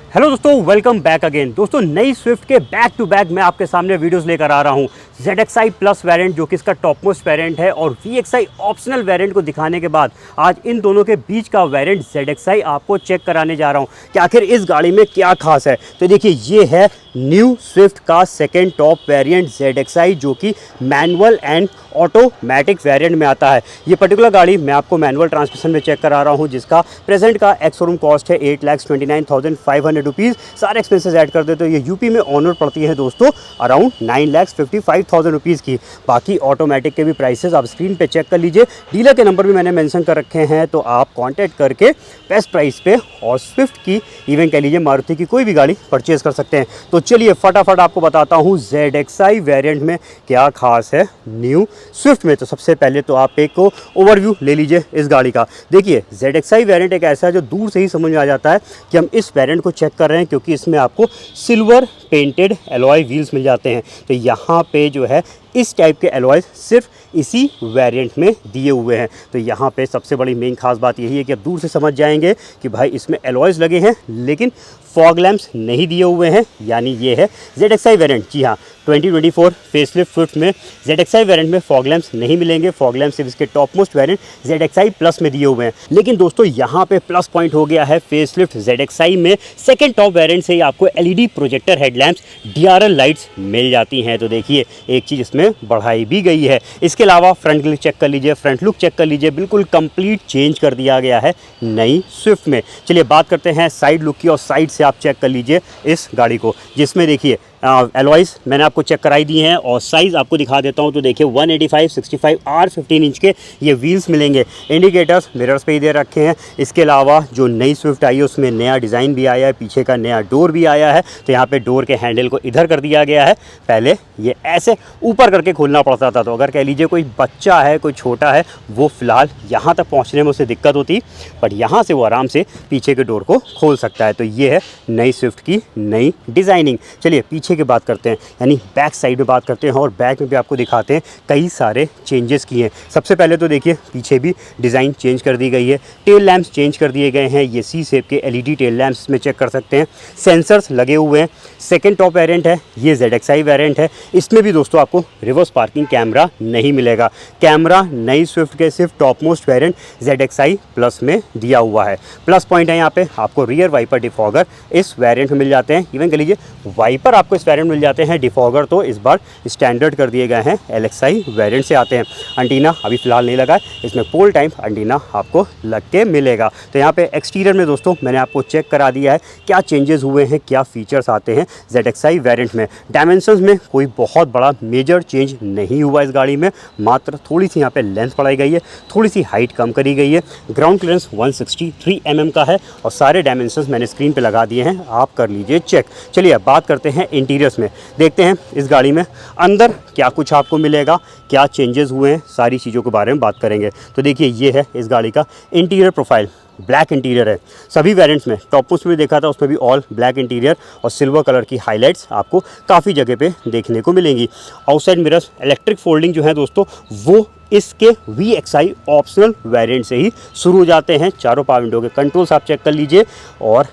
Hello दोस्तों, welcome back again. दोस्तों, नई स्विफ्ट के बैक टू बैक मैं आपके सामने वीडियोस लेकर आ रहा हूं। ZXi प्लस वेरिएंट जो कि इसका टॉप मोस्ट वेरिएंट है और VXi ऑप्शनल वेरिएंट को दिखाने के बाद आज इन दोनों के बीच का वेरिएंट ZXi आपको चेक कराने जा रहा हूं कि आखिर इस गाड़ी में क्या खास है। तो देखिए, ये है न्यू स्विफ्ट का सेकेंड टॉप वेरिएंट ZXi जो कि मैनुअल एंड ऑटोमेटिक वेरिएंट में आता है। ये पर्टिकुलर गाड़ी मैं आपको मैनुअल ट्रांसमिशन में चेक करा रहा हूँ, जिसका प्रेजेंट का एक्स शोरूम कॉस्ट है 8,29,500 रुपीज़। सारे एक्सपेंसेस ऐड कर दे तो ये यूपी में ऑन रोड पड़ती है दोस्तों अराउंड 9,55,000 रुपीज़ की। बाकी ऑटोमेटिक के भी प्राइसेस आप स्क्रीन पे चेक कर लीजिए। डीलर के नंबर भी मैंने मेंशन कर रखे हैं, तो आप कांटेक्ट करके बेस्ट प्राइस पे और स्विफ्ट की इवन कह लीजिए मारुति की कोई भी गाड़ी परचेज़ कर सकते हैं। तो चलिए फटाफट आपको बताता हूँ ZXi वेरिएंट में क्या खास है न्यू स्विफ्ट में। तो सबसे पहले तो आप एक ओवरव्यू ले लीजिए इस गाड़ी का। देखिए, ZXi वेरिएंट एक ऐसा है जो दूर से ही समझ में आ जाता है कि हम इस वेरिएंट को चेक कर रहे हैं, क्योंकि इसमें आपको सिल्वर पेंटेड एलॉय व्हील्स मिल जाते हैं। तो यहाँ पे जो है इस टाइप के एलॉयज सिर्फ इसी वेरिएंट में दिए हुए हैं। तो यहाँ पे सबसे बड़ी मेन खास बात यही है कि आप दूर से समझ जाएंगे कि भाई इसमें एलॉयज लगे हैं लेकिन फॉग लैंप्स नहीं दिए हुए हैं, यानी ये है ZXi वेरिएंट। जी हाँ, 2024 फेसलिफ्ट स्विफ्ट में ZXi वेरिएंट में फॉग लैंप्स नहीं मिलेंगे। फॉग लैंप्स सिर्फ इसके top most variant ZXi plus में दिए हुए हैं। लेकिन दोस्तों, यहाँ पे प्लस पॉइंट हो गया है फेसलिफ्ट ZXi में सेकेंड टॉप वेरिएंट से ही आपको LED projector headlamps DRL lights मिल जाती हैं। तो देखिए, एक चीज़ इसमें बढ़ाई भी गई है। इसके अलावा फ्रंट लुक चेक कर लीजिए, फ्रंट लुक चेक कर लीजिए, बिल्कुल कंप्लीट चेंज कर दिया गया है नई स्विफ्ट में। चलिए बात करते हैं साइड लुक की, और साइड से आप चेक कर लीजिए इस गाड़ी को, जिसमें देखिए एलॉयज़ मैंने आपको चेक कराई दी हैं और साइज़ आपको दिखा देता हूं। तो देखिए 185, 65 और 15 इंच के ये व्हील्स मिलेंगे। इंडिकेटर्स मिरर्स पे ही दे रखे हैं। इसके अलावा जो नई स्विफ्ट आई है उसमें नया डिज़ाइन भी आया है, पीछे का नया डोर भी आया है। तो यहाँ पे डोर के हैंडल को इधर कर दिया गया है। पहले ये ऐसे ऊपर करके खोलना पड़ता था, तो अगर कह लीजिए कोई बच्चा है, कोई छोटा है, वो फ़िलहाल यहाँ तक पहुँचने में उसे दिक्कत होती, बट यहाँ से वो आराम से पीछे के डोर को खोल सकता है। तो ये है नई स्विफ्ट की नई डिज़ाइनिंग। चलिए पीछे की बात करते हैं, यानी बैक साइड में बात करते हैं, और बैक में भी आपको दिखाते हैं कई सारे चेंजेस किए हैं। सबसे पहले तो देखिए, पीछे भी डिज़ाइन चेंज कर दी गई है। टेल लैंप्स चेंज कर दिए गए हैं। ये सी शेप के LED टेल लैंप्स में चेक कर सकते हैं। सेंसर्स लगे हुए हैं। सेकेंड टॉप वेरिएंट है, ये ZXi वेरिएंट है। इसमें भी दोस्तों आपको रिवर्स पार्किंग कैमरा नहीं मिलेगा। कैमरा नई स्विफ्ट के सिर्फ top most variant ZXi plus में दिया हुआ है। प्लस पॉइंट है यहाँ पे आपको रियर वाइपर डिफॉगर इस वेरिएंट में मिल जाते हैं। इवन कह लीजिए वाइपर आपको इस वेरिएंट मिल जाते हैं। डिफॉगर तो इस बार स्टैंडर्ड कर दिए गए हैं, LXi वेरिएंट से आते हैं। एंटीना अभी फिलहाल नहीं लगा है, इसमें पोल टाइम एंटीना आपको लग के मिलेगा। तो यहाँ पे एक्सटीरियर में दोस्तों मैंने आपको चेक करा दिया है क्या चेंजेस हुए हैं, क्या फीचर्स आते हैं ZXi वेरिएंट में। डायमेंशंस में कोई बहुत बड़ा मेजर चेंज नहीं हुआ इस गाड़ी में, मात्र थोड़ी सी यहाँ पे लेंथ बढ़ाई गई है, थोड़ी सी हाइट कम करी गई है। ग्राउंड क्लियरेंस 163 mm का है और सारे डायमेंशंस मैंने स्क्रीन पे लगा दिए हैं, आप कर लीजिए चेक। चलिए अब बात करते हैं इंटीरियर्स में। देखते हैं इस गाड़ी में अंदर क्या कुछ आपको मिलेगा, क्या चेंजेस हुए हैं, सारी चीज़ों के बारे में बात करेंगे। तो देखिए, ये है इस गाड़ी का इंटीरियर प्रोफाइल। ब्लैक इंटीरियर है सभी वेरिएंट्स में। टॉप मोस्ट में देखा था उसमें भी ऑल ब्लैक इंटीरियर और सिल्वर कलर की हाइलाइट्स आपको काफ़ी जगह पे देखने को मिलेंगी। आउटसाइड मिरर्स इलेक्ट्रिक फोल्डिंग जो है दोस्तों, वो इसके VXi ऑप्शनल वेरिएंट से ही शुरू हो जाते हैं। चारों पावर विंडो के कंट्रोल्स आप चेक कर लीजिए, और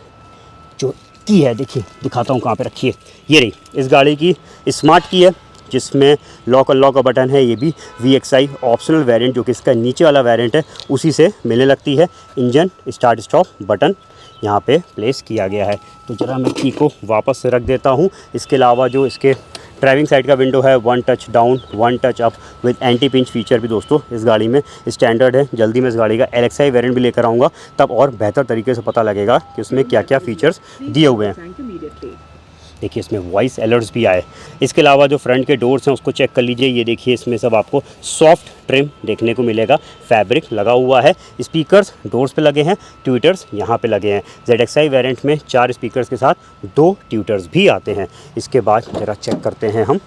जो की है देखिए, दिखाता हूँ कहाँ पे रखी है। ये रही इस गाड़ी की स्मार्ट की है, जिसमें लॉक अनलॉक का बटन है। ये भी VXi ऑप्शनल वेरिएंट जो कि इसका नीचे वाला वेरिएंट है उसी से मिलने लगती है। इंजन स्टार्ट स्टॉप बटन यहाँ पे प्लेस किया गया है। तो ज़रा मैं की को वापस से रख देता हूँ। इसके अलावा जो इसके ड्राइविंग साइड का विंडो है, 1 touch down 1 touch up with anti pinch feature भी दोस्तों इस गाड़ी में स्टैंडर्ड है। जल्दी मैं इस गाड़ी का LXi वेरिएंट भी लेकर आऊँगा, तब और बेहतर तरीके से पता लगेगा कि उसमें क्या क्या फीचर्स दिए हुए हैं। देखिए, इसमें वॉइस अलर्ट्स भी आए। इसके अलावा जो फ्रंट के डोर्स हैं उसको चेक कर लीजिए। ये देखिए, इसमें सब आपको सॉफ्ट ट्रिम देखने को मिलेगा, फैब्रिक लगा हुआ है। स्पीकर्स डोर्स पे लगे हैं, ट्विटर्स यहाँ पे लगे हैं। ZXi वेरिएंट में 4 स्पीकर्स के साथ 2 ट्विटर्स भी आते हैं। इसके बाद ज़रा चेक करते हैं हम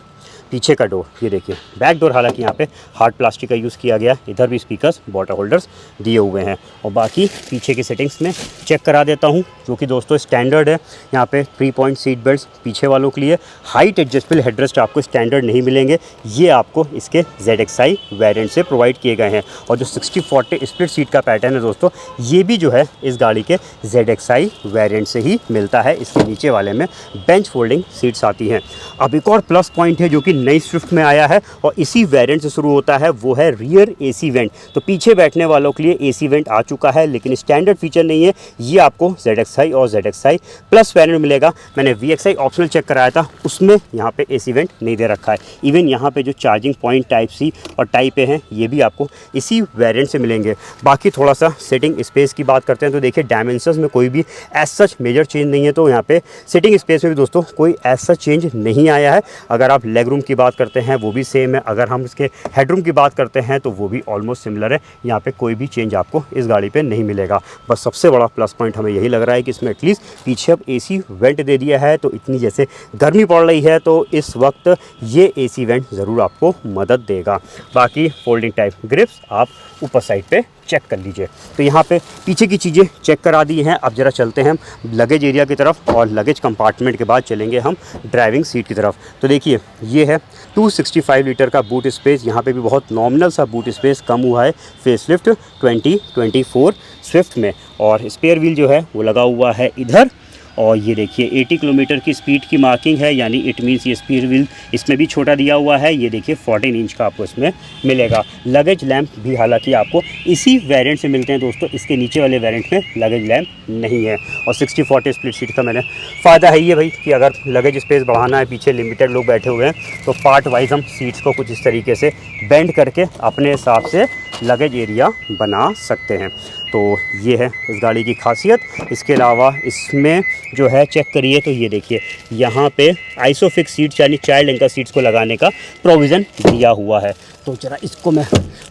पीछे का डोर, ये देखिए बैक डोर, हालांकि यहाँ पे हार्ड प्लास्टिक का यूज़ किया गया, इधर भी स्पीकर्स वाटर होल्डर्स दिए हुए हैं। और बाकी पीछे की सेटिंग्स में चेक करा देता हूँ, जो कि दोस्तों स्टैंडर्ड है। यहाँ पे 3 पॉइंट सीट बेल्ट पीछे वालों के लिए, हाइट एडजस्टेबल हेडरेस्ट आपको स्टैंडर्ड नहीं मिलेंगे, ये आपको इसके ZXi वेरिएंट से प्रोवाइड किए गए हैं। और जो 60-40 स्प्लिट सीट का पैटर्न है दोस्तों, ये भी जो है इस गाड़ी के ZXi वेरिएंट से ही मिलता है। इसके नीचे वाले में बेंच फोल्डिंग सीट्स आती हैं। अब एक और प्लस पॉइंट है जो कि नई स्विफ्ट में आया है और इसी वेरिएंट से शुरू होता है, वो है रियर AC वेंट। तो पीछे बैठने वालों के लिए AC वेंट आ चुका है, लेकिन स्टैंडर्ड फीचर नहीं है। ये आपको ZXi और ZXi प्लस वेरिएंट मिलेगा। मैंने VXi ऑप्शनल चेक कराया था, उसमें यहाँ पे AC वेंट नहीं दे रखा है। इवन यहाँ पे जो चार्जिंग पॉइंट टाइप C और टाइप A हैं, ये भी आपको इसी वेरिएंट से मिलेंगे। बाकी थोड़ा सा सेटिंग स्पेस की बात करते हैं तो देखिए डायमेंशंस में कोई भी एज सच मेजर चेंज नहीं है। तो यहाँ पे सिटिंग स्पेस में भी दोस्तों कोई एज सच चेंज नहीं आया है। अगर आप लेग रूम की बात करते हैं वो भी सेम है, अगर हम इसके हेडरूम की बात करते हैं तो वो भी ऑलमोस्ट सिमिलर है। यहाँ पे कोई भी चेंज आपको इस गाड़ी पे नहीं मिलेगा। बस सबसे बड़ा प्लस पॉइंट हमें यही लग रहा है कि इसमें एटलीस्ट पीछे अब AC वेंट दे दिया है। तो इतनी जैसे गर्मी पड़ रही है तो इस वक्त ये AC वेंट ज़रूर आपको मदद देगा। बाकी फोल्डिंग टाइप ग्रिप्स आप ऊपर साइड पे चेक कर लीजिए। तो यहाँ पे पीछे की चीज़ें चेक करा दी हैं। अब ज़रा चलते हैं हम लगेज एरिया की तरफ और लगेज कंपार्टमेंट के बाद चलेंगे हम ड्राइविंग सीट की तरफ। तो देखिए ये है 265 लीटर का बूट स्पेस। यहाँ पे भी बहुत नॉमिनल सा बूट स्पेस कम हुआ है फेसलिफ्ट 2024 स्विफ्ट में। और स्पेयर व्हील जो है वो लगा हुआ है इधर। और ये देखिए 80 किलोमीटर की स्पीड की मार्किंग है, यानी इट मीन्स ये स्पीड व्हील इसमें भी छोटा दिया हुआ है। ये देखिए 14 इंच का आपको इसमें मिलेगा। लगेज लैंप भी हालांकि आपको इसी वेरिएंट से मिलते हैं दोस्तों, इसके नीचे वाले वेरिएंट में लगेज लैंप नहीं है। और 60-40 स्प्लिट सीट का मैंने फ़ायदा है ये भाई कि अगर लगेज स्पेस बढ़ाना है, पीछे लिमिटेड लोग बैठे हुए हैं, तो पार्ट वाइज हम सीट्स को कुछ इस तरीके से बेंड करके अपने हिसाब से लगेज एरिया बना सकते हैं। तो ये है इस गाड़ी की खासियत। इसके अलावा इसमें जो है चेक करिए तो ये देखिए यहाँ पे आइसोफिक्स सीट्स यानी चाइल्ड एंकर सीट्स को लगाने का प्रोविज़न दिया हुआ है। तो ज़रा इसको मैं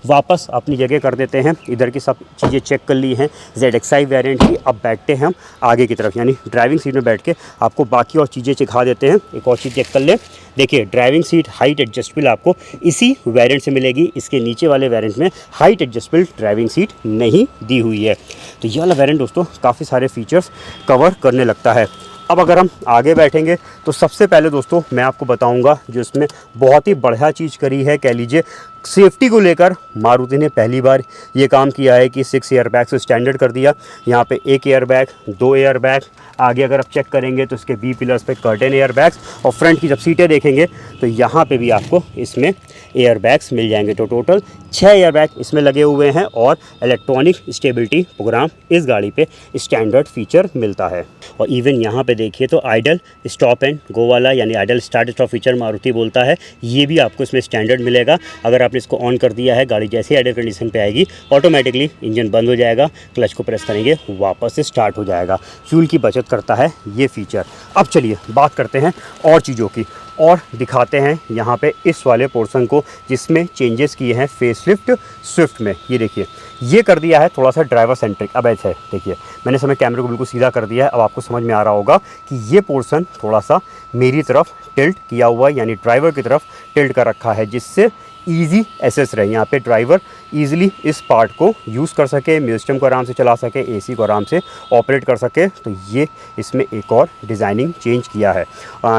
वापस अपनी जगह कर देते हैं। इधर की सब चीज़ें चेक कर ली हैं ZXi वेरिएंट की। अब बैठते हैं हम आगे की तरफ, यानी ड्राइविंग सीट में बैठ के आपको बाकी और चीज़ें सिखा देते हैं। एक और चीज़ चेक कर ले, देखिए ड्राइविंग सीट हाइट एडजस्टेबल आपको इसी वेरिएंट से मिलेगी। इसके नीचे वाले वेरिएंट में हाइट एडजस्टेबल ड्राइविंग सीट नहीं दी हुई है। तो ये वाला वेरिएंट दोस्तों काफ़ी सारे फीचर्स कवर करने लगता है। अब अगर हम आगे बैठेंगे तो सबसे पहले दोस्तों मैं आपको बताऊंगा जो इसमें बहुत ही बढ़िया चीज़ करी है, कह लीजिए सेफ्टी को लेकर मारुति ने पहली बार ये काम किया है कि 6 एयरबैग से स्टैंडर्ड कर दिया। यहाँ पे 1 एयरबैग, 2 एयरबैग, आगे अगर आप चेक करेंगे तो इसके बी पिलर्स पे कर्टेन एयरबैग्स, और फ्रंट की जब सीटें देखेंगे तो यहाँ पे भी आपको इसमें एयरबैग्स मिल जाएंगे। तो टोटल 6 एयरबैग इसमें लगे हुए हैं और इलेक्ट्रॉनिक स्टेबिलिटी प्रोग्राम इस गाड़ी पे स्टैंडर्ड फीचर मिलता है। और इवन यहाँ पे देखिए तो आइडल स्टॉप एंड गो वाला यानी idol start stop feature Maruti बोलता है, ये भी आपको इसमें स्टैंडर्ड मिलेगा। अगर आपने इसको ऑन कर दिया है, गाड़ी जैसे आइडल कंडीशन पे आएगी ऑटोमेटिकली इंजन बंद हो जाएगा, क्लच को प्रेस करेंगे वापस से स्टार्ट हो जाएगा। फ्यूल की बचत करता है ये फीचर। अब चलिए बात करते हैं और चीज़ों की और दिखाते हैं यहाँ पे इस वाले पोर्शन को जिसमें चेंजेस किए हैं फेसलिफ्ट स्विफ्ट में। ये देखिए ये कर दिया है थोड़ा सा ड्राइवर सेंट्रिक। अब ऐसे देखिए मैंने समय कैमरे को बिल्कुल सीधा कर दिया है। अब आपको समझ में आ रहा होगा कि ये पोर्शन थोड़ा सा मेरी तरफ टिल्ट किया हुआ है, यानी ड्राइवर की तरफ टिल्ट कर रखा है, जिससे ईजी एसेस रहे। यहाँ पे ड्राइवर ईजिली इस पार्ट को यूज़ कर सके, म्यूजिक सिस्टम को आराम से चला सके, AC को आराम से ऑपरेट कर सके। तो ये इसमें एक और डिज़ाइनिंग चेंज किया है।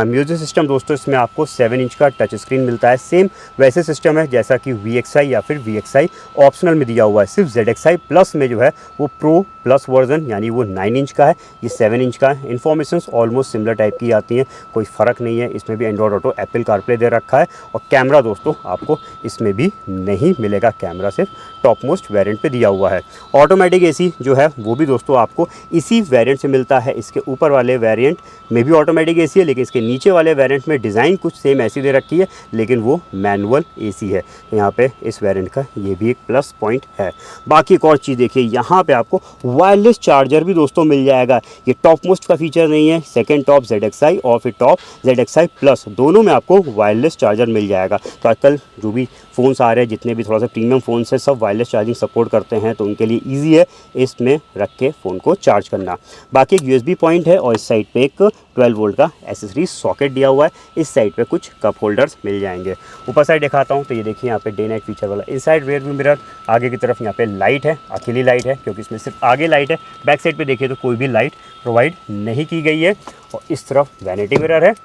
म्यूजिक सिस्टम दोस्तों इसमें आपको 7 इंच का टच स्क्रीन मिलता है। सेम वैसे सिस्टम है जैसा कि VXi या फिर VXi ऑप्शनल में दिया हुआ है। सिर्फ ZXi प्लस में जो है वो प्रो प्लस वर्जन यानी वो 9 इंच का है, ये 7 इंच का है। इन्फॉर्मेशन ऑलमोस्ट सिमिलर टाइप की आती हैं, कोई फ़र्क नहीं है। इसमें भी एंड्रॉयड ऑटो, एप्पल कारप्ले दे रखा है। और कैमरा दोस्तों आपको इसमें भी नहीं मिलेगा, कैमरा सिर्फ टॉप मोस्ट वेरिएंट पे दिया हुआ है। ऑटोमेटिक AC जो है वो भी दोस्तों आपको इसी वेरिएंट से मिलता है। इसके ऊपर वाले वेरिएंट में भी ऑटोमेटिक AC है, लेकिन इसके नीचे वाले वेरिएंट में डिज़ाइन कुछ सेम ऐसी दे रखी है, लेकिन वो मैनुअल AC है। तो यहाँ पे इस वेरिएंट का ये भी एक प्लस पॉइंट है। बाकी एक और चीज़ देखिए, यहाँ पे आपको वायरलेस चार्जर भी दोस्तों मिल जाएगा। ये टॉप मोस्ट का फीचर नहीं है, सेकेंड टॉप ZXi और फिर टॉप ZXi प्लस दोनों में आपको वायरलेस चार्जर मिल जाएगा। तो आजकल जो भी फ़ोन्स आ रहे हैं, जितने भी थोड़ा सा प्रीमियम फ़ोन्स हैं, सब वायरलेस चार्जिंग सपोर्ट करते हैं, तो उनके लिए ईजी है इसमें रख के फ़ोन को चार्ज करना। बाकी एक USB पॉइंट है और इस साइड पे एक 12 वोल्ट का एसेसरी सॉकेट दिया हुआ है। इस साइड पे कुछ कप होल्डर्स मिल जाएंगे। ऊपर साइड दिखाता हूँ तो ये देखिए यहाँ पे डे नाइट फीचर वाला इन साइड रियर व्यू मिरर। आगे की तरफ यहाँ पे लाइट है, अकेली लाइट है क्योंकि इसमें सिर्फ आगे लाइट है। बैक साइड पे देखिए तो कोई भी लाइट प्रोवाइड नहीं की गई है। और इस तरफ वैनिटी मिरर है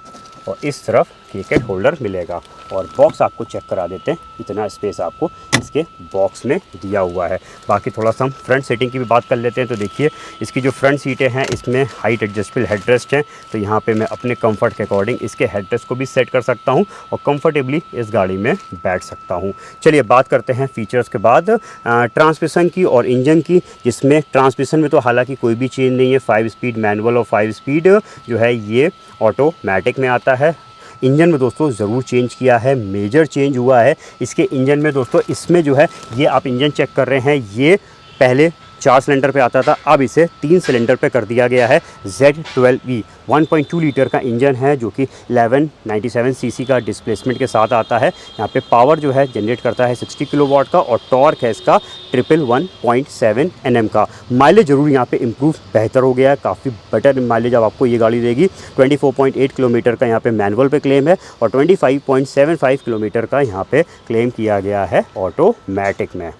और इस तरफ कीकेट होल्डर मिलेगा। और बॉक्स आपको चेक करा देते हैं, इतना स्पेस आपको इसके बॉक्स में दिया हुआ है। बाकी थोड़ा सा हम फ्रंट सीटिंग की भी बात कर लेते हैं। तो देखिए इसकी जो फ्रंट सीटें हैं इसमें हाइट एडजस्टेबल हेडरेस्ट हैं, तो यहाँ पे मैं अपने कंफर्ट के अकॉर्डिंग इसके हेडरेस्ट को भी सेट कर सकता हूँ और कंफर्टेबली इस गाड़ी में बैठ सकता हूँ। चलिए बात करते हैं फीचर्स के बाद ट्रांसमिशन की और इंजन की, जिसमें ट्रांसमिशन में तो हालांकि कोई भी चेंज नहीं है। 5 स्पीड मैनुअल और 5 स्पीड जो है ये ऑटोमेटिक में आता है। इंजन में दोस्तों ज़रूर चेंज किया है, मेजर चेंज हुआ है इसके इंजन में दोस्तों। इसमें जो है ये आप इंजन चेक कर रहे हैं, ये पहले 4 सिलेंडर पे आता था, अब इसे 3 सिलेंडर पे कर दिया गया है। Z12V 1.2 लीटर का इंजन है जो कि 1197 सीसी का डिस्प्लेसमेंट के साथ आता है। यहाँ पे पावर जो है जनरेट करता है 60 किलोवाट का और टॉर्क है इसका 111.7 Nm का। माइलेज ज़रूर यहाँ पे इम्प्रूव बेहतर हो गया है, काफ़ी बेटर माइलेज अब आपको ये गाड़ी देगी। 24.8 किलोमीटर का यहाँ पे मैनुअल पे क्लेम है और 25.75 किलोमीटर का यहाँ पे क्लेम किया गया है ऑटोमेटिक में।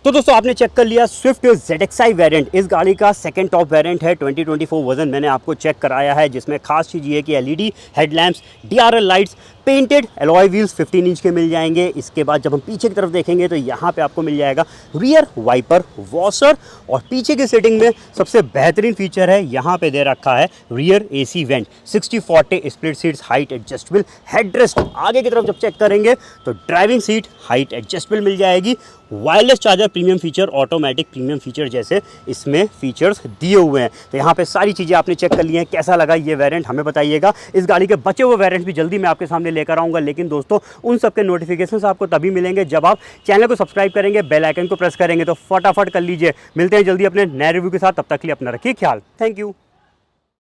तो दोस्तों आपने चेक कर लिया स्विफ्ट ZXi वेरिएंट, इस गाड़ी का सेकंड टॉप वेरिएंट है। 2024 वर्जन मैंने आपको चेक कराया है, जिसमें खास चीज़ ये है कि LED headlamps, DRL lights, painted alloy wheels 15 inch के मिल जाएंगे। इसके बाद जब हम पीछे की तरफ देखेंगे तो यहाँ पे आपको मिल जाएगा रियर वाइपर वॉशर और पीछे की सीटिंग में सबसे बेहतरीन फीचर है, यहाँ पे दे रखा है rear AC went, 60-40 split seats, height adjustable headrest. आगे की तरफ जब चेक करेंगे तो ड्राइविंग सीट हाइट एडजस्टेबल मिल जाएगी। Wireless charger premium feature, automatic premium feature जैसे इसमें फीचर्स दिए हुए हैं। तो यहाँ पे सारी चीज़ें आपने चेक कर ली हैं। कैसा लगा ये वेरिएंट हमें बताइएगा। इस गाड़ी के बचे हुए वेरिएंट भी जल्दी मैं आपके सामने लेकर आऊँगा, लेकिन दोस्तों उन सब के नोटिफिकेशंस आपको तभी मिलेंगे जब आप चैनल को सब्सक्राइब करेंगे, बेल आइकन को प्रेस करेंगे। तो फटाफट कर लीजिए। मिलते हैं जल्दी अपने नए रिव्यू के साथ, तब तक के लिए अपना रखिए ख्याल। Thank you.